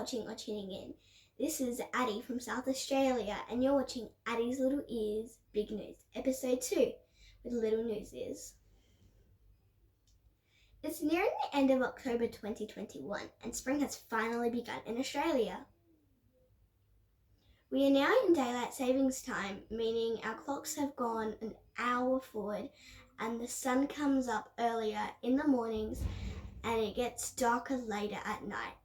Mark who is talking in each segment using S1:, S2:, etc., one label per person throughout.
S1: watching or tuning in. This is Addy from South Australia, and you're watching Addy's Little Ears Big News, Episode 2, with Little News is. It's nearing the end of October 2021, and spring has finally begun in Australia. We are now in daylight savings time, meaning our clocks have gone an hour forward, and the sun comes up earlier in the mornings and it gets darker later at night,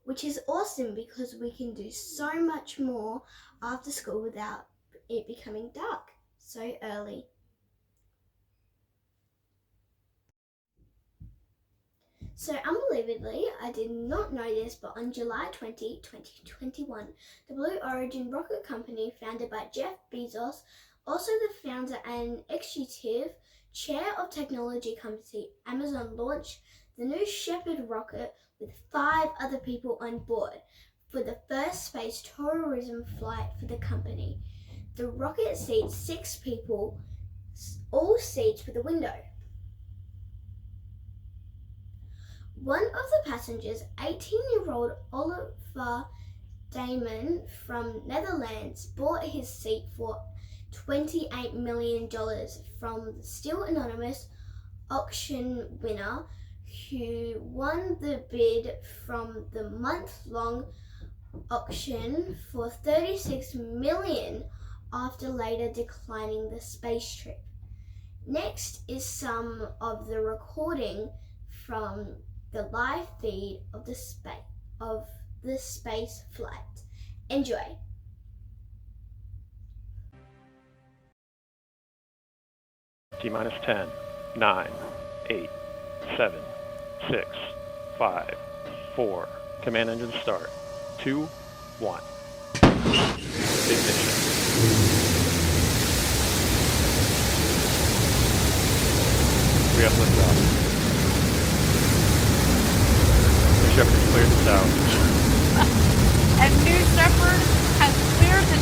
S1: which is awesome because we can do so much more after school without it becoming dark so early. So unbelievably, I did not know this, but on July 20, 2021, the Blue Origin rocket company founded by Jeff Bezos, also the founder and executive chair of technology company Amazon, launched the new Shepard rocket with 5 other people on board for the first space tourism flight for the company. The rocket seats 6 people, all seats with a window. One of the passengers, 18-year-old Oliver Damon from Netherlands, bought his seat for $28 million from the still anonymous auction winner, who won the bid from the month-long auction for $36 million after later declining the space trip. Next is some of the recording from the live feed of the space flight. Enjoy.
S2: T-minus 10, 9, 8, 7, 6, 5, 4. Command engine start. 2, 1. Ignition. We have liftoff. Shepard cleared the tower.
S3: And New Shepard has cleared the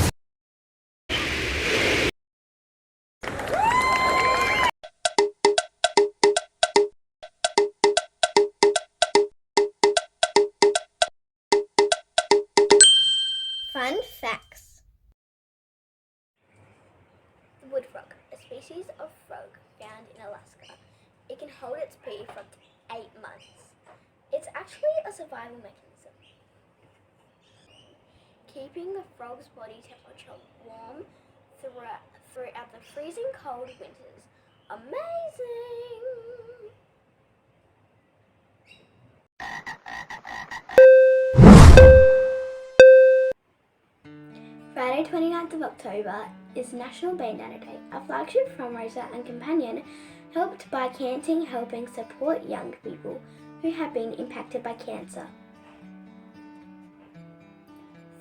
S1: Fun facts. The wood frog, a species of frog found in Alaska. It can hold its pee for up to 8 months. It's actually a survival mechanism, keeping the frog's body temperature warm throughout the freezing cold winters. Amazing! Friday 29th of October is National Bandana Day, a flagship fundraiser and companion helped by Canting, helping support young people who have been impacted by cancer.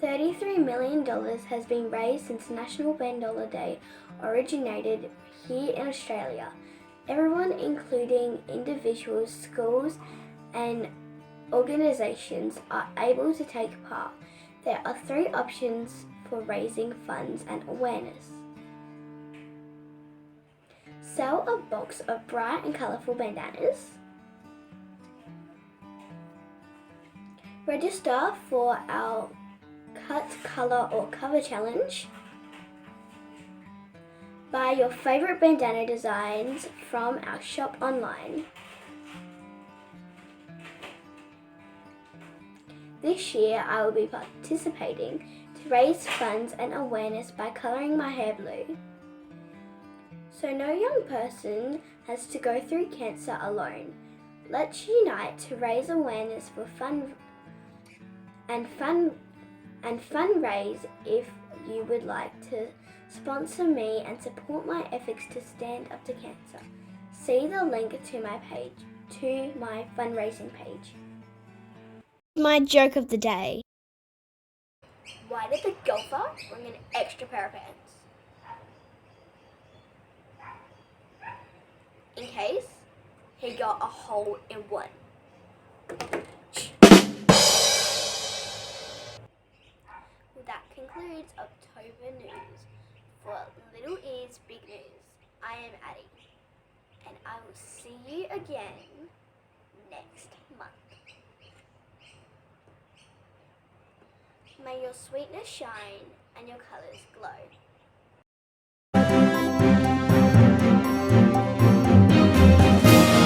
S1: $33 million has been raised since National Bandana Day originated here in Australia. Everyone, including individuals, schools and organisations, are able to take part. There are 3 options for raising funds and awareness. Sell a box of bright and colourful bandanas. Register for our Cut, Colour or Cover Challenge. Buy your favourite bandana designs from our shop online. This year I will be participating to raise funds and awareness by colouring my hair blue, so no young person has to go through cancer alone. Let's unite to raise awareness for fundraise. If you would like to sponsor me and support my efforts to stand up to cancer, see the link to my fundraising page. My joke of the day. Why did the golfer bring an extra pair of pants? In case he got a hole in one. That concludes October news. For Little Ears Big News, I am Addy, and I will see you again next month. May your sweetness shine and your colors glow.